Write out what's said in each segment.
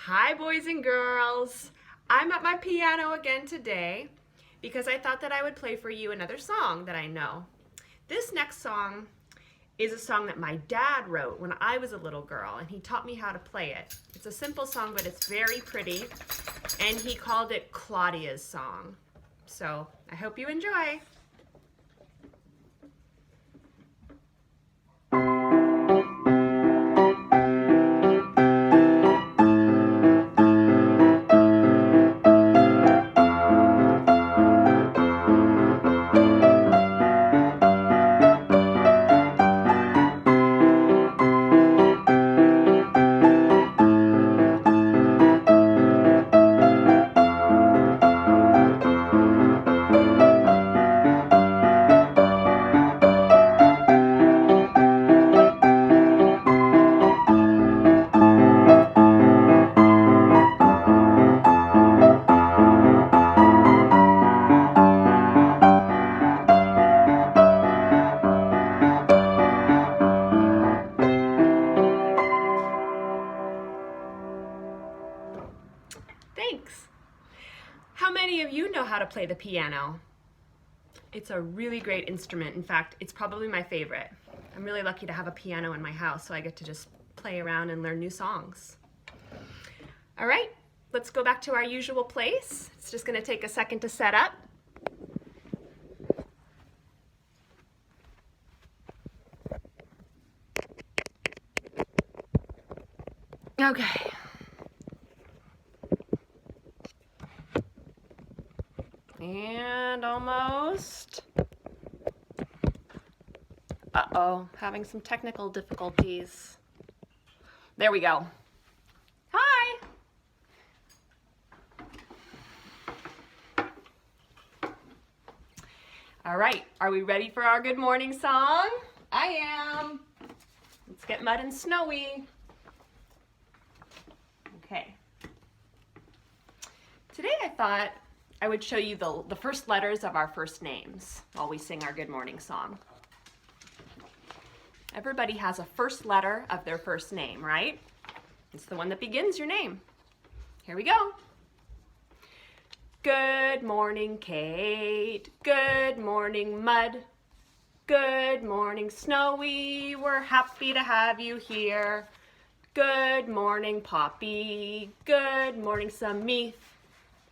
Hi, boys and girls. I'm at my piano again today because I thought that I would play for you another song that I know. This next song is a song that my dad wrote when I was a little girl, and he taught me how to play it. It's a simple song, but it's very pretty, and he called it Claudia's Song. So I hope you enjoy. Thanks. How many of you know how to play the piano? It's a really great instrument. In fact, it's probably my favorite. I'm really lucky to have a piano in my house, so I get to just play around and learn new songs. All right, let's go back to our usual place. It's just going to take a second to set up. Okay. And almost. Uh-oh, having some technical difficulties. There we go. Hi. All right, are we ready for our good morning song? I am. Let's get mud and snowy. Okay. Today I thought I would show you the first letters of our first names while we sing our good morning song. Everybody has a first letter of their first name, right? It's the one that begins your name. Here we go. Good morning, Kate. Good morning, Mud. Good morning, Snowy. We're happy to have you here. Good morning, Poppy. Good morning, Sameeth.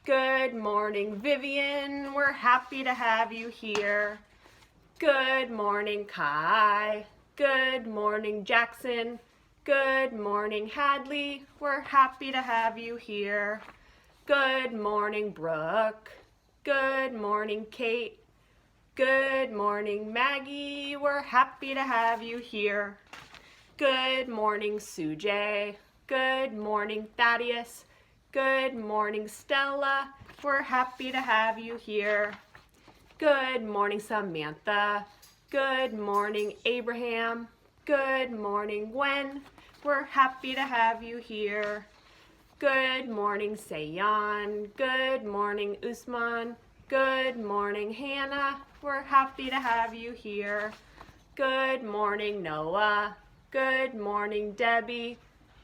Good morning, Vivian. We're happy to have you here. Good morning, Kai. Good morning, Jackson. Good morning, Hadley. We're happy to have you here. Good morning, Brooke. Good morning, Kate. Good morning, Maggie. We're happy to have you here. Good morning, Sujay. Good morning, Thaddeus. Good morning, Stella. We're happy to have you here. Good morning, Samantha. Good morning, Abraham. Good morning, Gwen. We're happy to have you here. Good morning, Sayan. Good morning, Usman. Good morning, Hannah. We're happy to have you here. Good morning, Noah. Good morning, Debbie.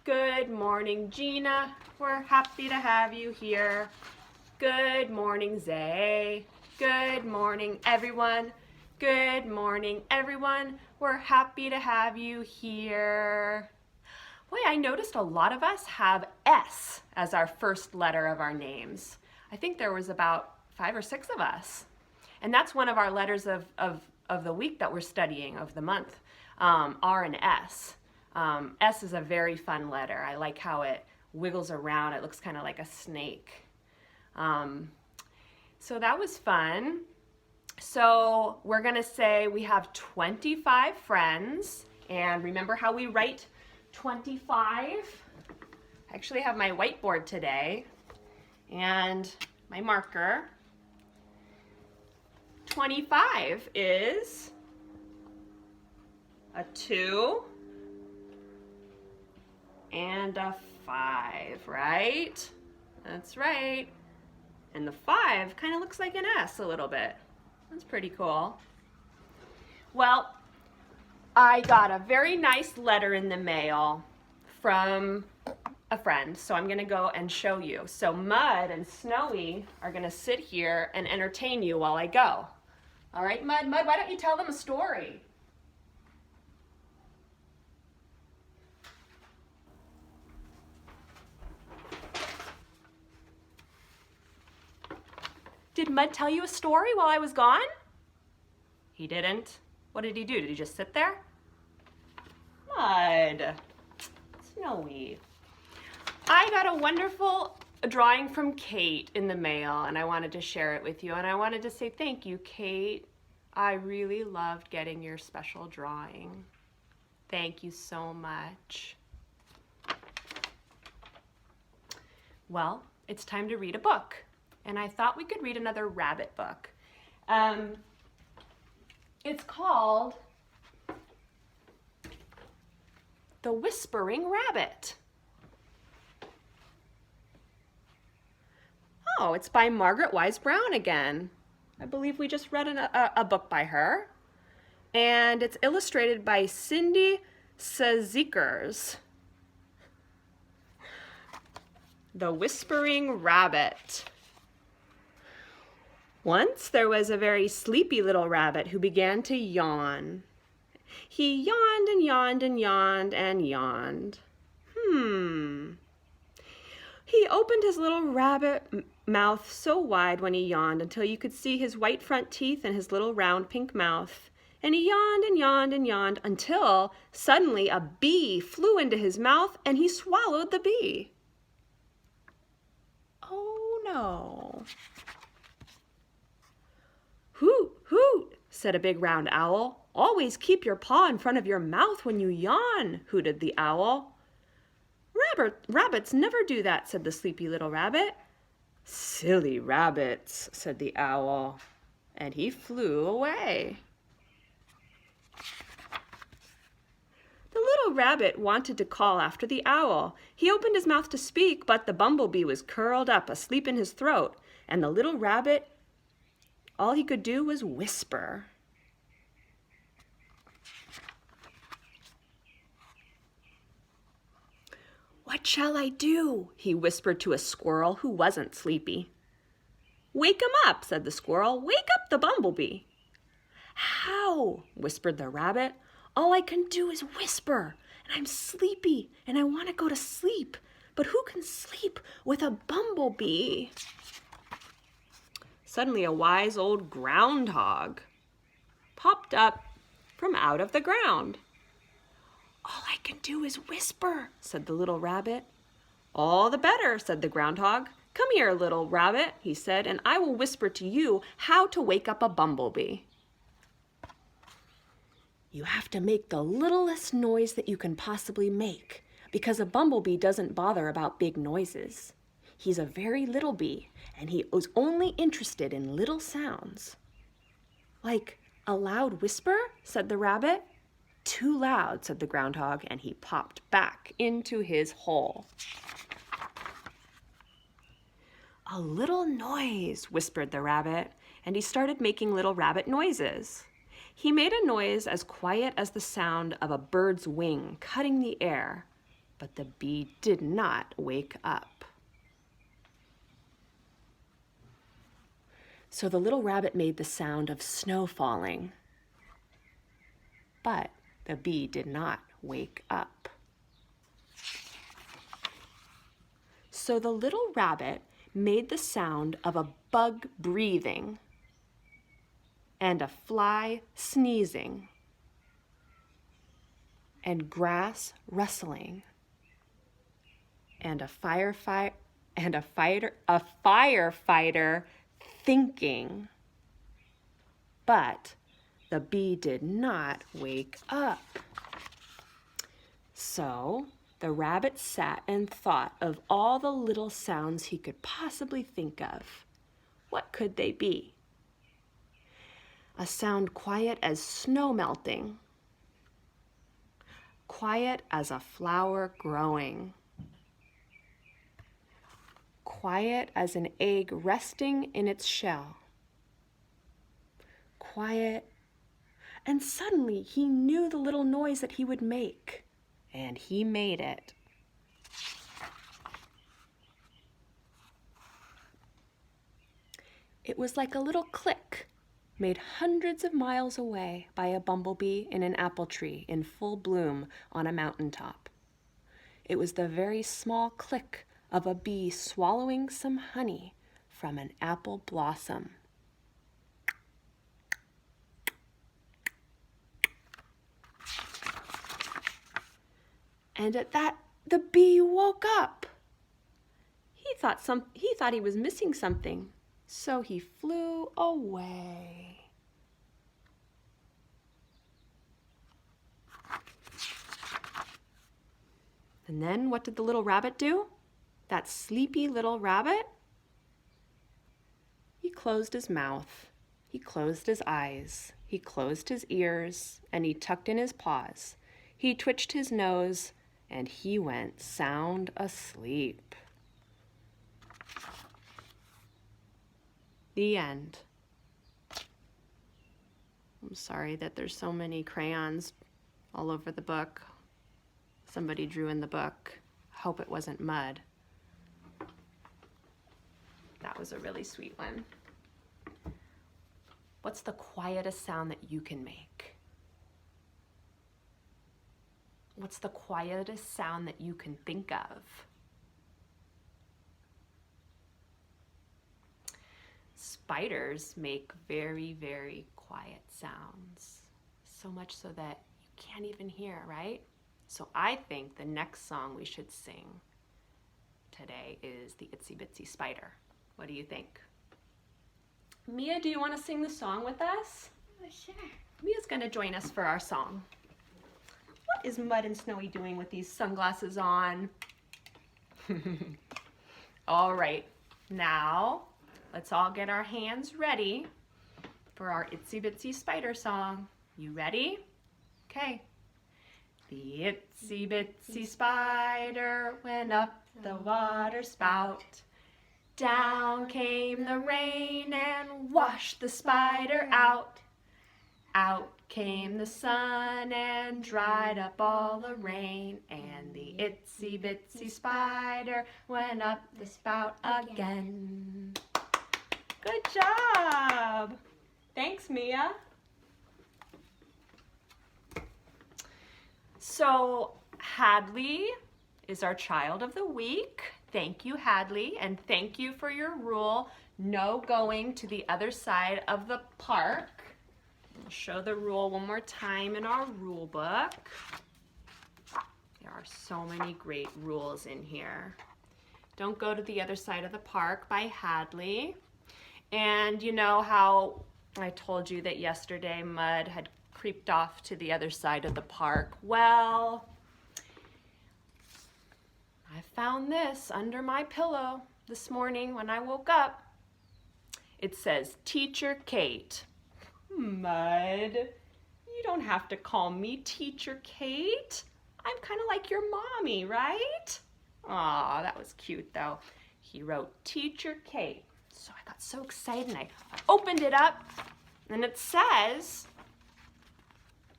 Good morning, Gina. We're happy to have you here. Good morning, Zay. Good morning, everyone. Good morning, everyone. We're happy to have you here. Boy, I noticed a lot of us have S as our first letter of our names. I think there was about 5 or 6 of us. And that's one of our letters of the week that we're studying, of the month, R and S. S is a very fun letter. I like how it wiggles around. It looks kind of like a snake. So that was fun. So we're going to say we have 25 friends. And remember how we write 25? I actually have my whiteboard today and my marker. 25 is a 2 and a 5, right? That's right. And the 5 kind of looks like an S a little bit. That's pretty cool. Well, I got a very nice letter in the mail from a friend, so I'm gonna go and show you. So Mud and Snowy are gonna sit here and entertain you while I go. All right, Mud, why don't you tell them a story? Did Mud tell you a story while I was gone? He didn't. What did he do? Did he just sit there? Mud. Snowy. I got a wonderful drawing from Kate in the mail, and I wanted to share it with you, and I wanted to say thank you, Kate. I really loved getting your special drawing. Thank you so much. Well, it's time to read a book, and I thought we could read another rabbit book. It's called The Whispering Rabbit. Oh, it's by Margaret Wise Brown again. I believe we just read a book by her. And it's illustrated by Cindy Sezikers. The Whispering Rabbit. Once there was a very sleepy little rabbit who began to yawn. He yawned and yawned and yawned and yawned. He opened his little rabbit mouth so wide when he yawned until you could see his white front teeth and his little round pink mouth. And he yawned and yawned and yawned until suddenly a bee flew into his mouth and he swallowed the bee. Oh no. Hoot, hoot, said a big round owl. Always keep your paw in front of your mouth when you yawn, hooted the owl. Rabbits never do that, said the sleepy little rabbit. Silly rabbits, said the owl, and he flew away. The little rabbit wanted to call after the owl. He opened his mouth to speak, but the bumblebee was curled up asleep in his throat, and the little rabbit, all he could do was whisper. What shall I do? He whispered to a squirrel who wasn't sleepy. Wake him up, said the squirrel. Wake up the bumblebee. How? Whispered the rabbit. All I can do is whisper, and I'm sleepy, and I want to go to sleep. But who can sleep with a bumblebee? Suddenly a wise old groundhog popped up from out of the ground. All I can do is whisper, said the little rabbit. All the better, said the groundhog. Come here, little rabbit, he said, and I will whisper to you how to wake up a bumblebee. You have to make the littlest noise that you can possibly make, because a bumblebee doesn't bother about big noises. He's a very little bee, and he is only interested in little sounds. Like a loud whisper, said the rabbit. Too loud, said the groundhog, and he popped back into his hole. A little noise, whispered the rabbit, and he started making little rabbit noises. He made a noise as quiet as the sound of a bird's wing cutting the air, but the bee did not wake up. So the little rabbit made the sound of snow falling, but the bee did not wake up. So the little rabbit made the sound of a bug breathing and a fly sneezing and grass rustling and a firefighter thinking. But the bee did not wake up. So the rabbit sat and thought of all the little sounds he could possibly think of. What could they be? A sound quiet as snow melting, quiet as a flower growing, quiet as an egg resting in its shell, quiet. And suddenly he knew the little noise that he would make, and he made it. It was like a little click made hundreds of miles away by a bumblebee in an apple tree in full bloom on a mountaintop. It was the very small click of a bee swallowing some honey from an apple blossom. And at that, the bee woke up. He thought he was missing something, so he flew away. And then what did the little rabbit do? That sleepy little rabbit? He closed his mouth, he closed his eyes, he closed his ears, and he tucked in his paws. He twitched his nose, and he went sound asleep. The end. I'm sorry that there's so many crayons all over the book. Somebody drew in the book. Hope it wasn't mud. That was a really sweet one. What's the quietest sound that you can make? What's the quietest sound that you can think of? Spiders make very, very quiet sounds. So much so that you can't even hear, right? So I think the next song we should sing today is the Itsy Bitsy Spider. What do you think? Mia, do you want to sing the song with us? Oh, sure. Mia's going to join us for our song. What is Mud and Snowy doing with these sunglasses on? All right, now let's all get our hands ready for our Itsy Bitsy Spider song. You ready? Okay. The itsy bitsy spider went up the water spout. Down came the rain and washed the spider out. Out came the sun and dried up all the rain. And the itsy bitsy spider went up the spout again. Good job! Thanks, Mia. So Hadley is our child of the week. Thank you, Hadley, and thank you for your rule, no going to the other side of the park. I'll show the rule one more time in our rule book. There are so many great rules in here. Don't go to the other side of the park by Hadley. And you know how I told you that yesterday Mud had creeped off to the other side of the park? Well, I found this under my pillow this morning when I woke up. It says, Teacher Kate. Mud, you don't have to call me Teacher Kate. I'm kind of like your mommy, right? Aw, that was cute though. He wrote Teacher Kate. So I got so excited and I opened it up and it says,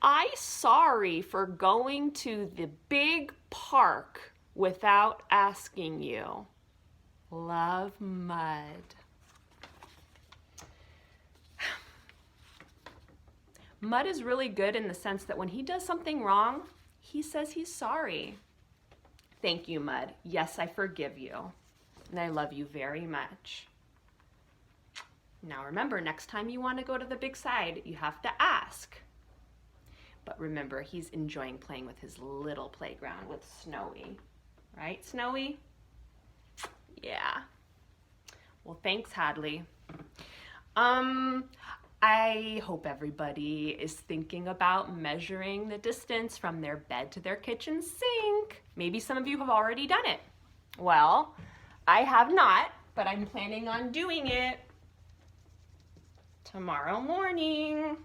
I sorry for going to the big park without asking you. Love, Mud. Mud is really good in the sense that when he does something wrong, he says he's sorry. Thank you, Mud. Yes, I forgive you. And I love you very much. Now remember, next time you want to go to the big side, you have to ask. But remember, he's enjoying playing with his little playground with Snowy. Right, Snowy? Yeah. Well, thanks, Hadley. I hope everybody is thinking about measuring the distance from their bed to their kitchen sink. Maybe some of you have already done it. Well, I have not, but I'm planning on doing it tomorrow morning.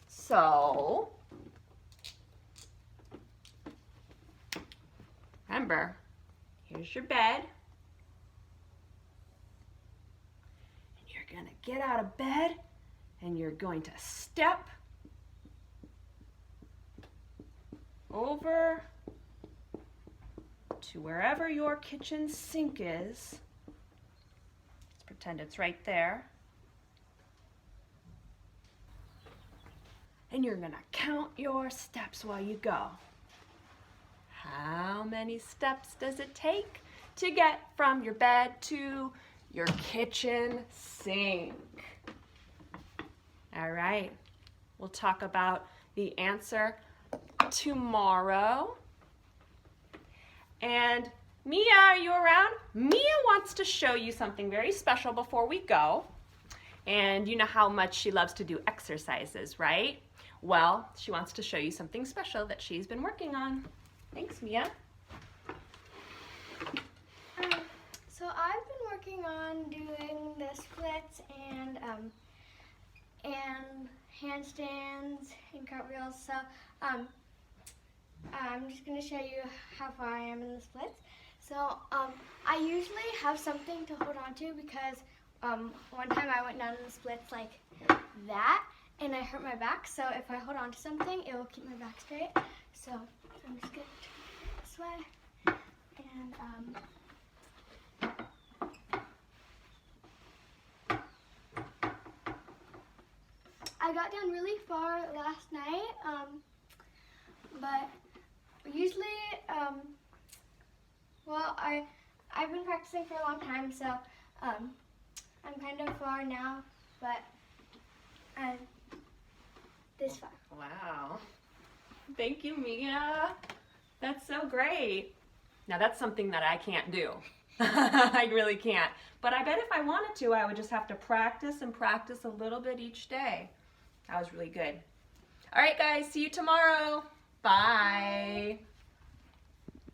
So, remember, here's your bed. And you're going to get out of bed and you're going to step over to wherever your kitchen sink is. Pretend it's right there. And you're gonna count your steps while you go. How many steps does it take to get from your bed to your kitchen sink? All right, we'll talk about the answer tomorrow. And Mia, are you around? Mia wants to show you something very special before we go. And you know how much she loves to do exercises, right? Well, she wants to show you something special that she's been working on. Thanks, Mia. So I've been working on doing the splits and handstands and cartwheels. So I'm just going to show you how far I am in the splits. So I usually have something to hold on to because one time I went down in the splits like that and I hurt my back. So if I hold on to something, it will keep my back straight. So I'm just going to turn it this way and I got down really far last night, but usually, well, I've been practicing for a long time, so I'm kind of far now, but I'm this far. Wow. Thank you, Mia. That's so great. Now that's something that I can't do. I really can't. But I bet if I wanted to, I would just have to practice and practice a little bit each day. That was really good. All right, guys, see you tomorrow. Bye.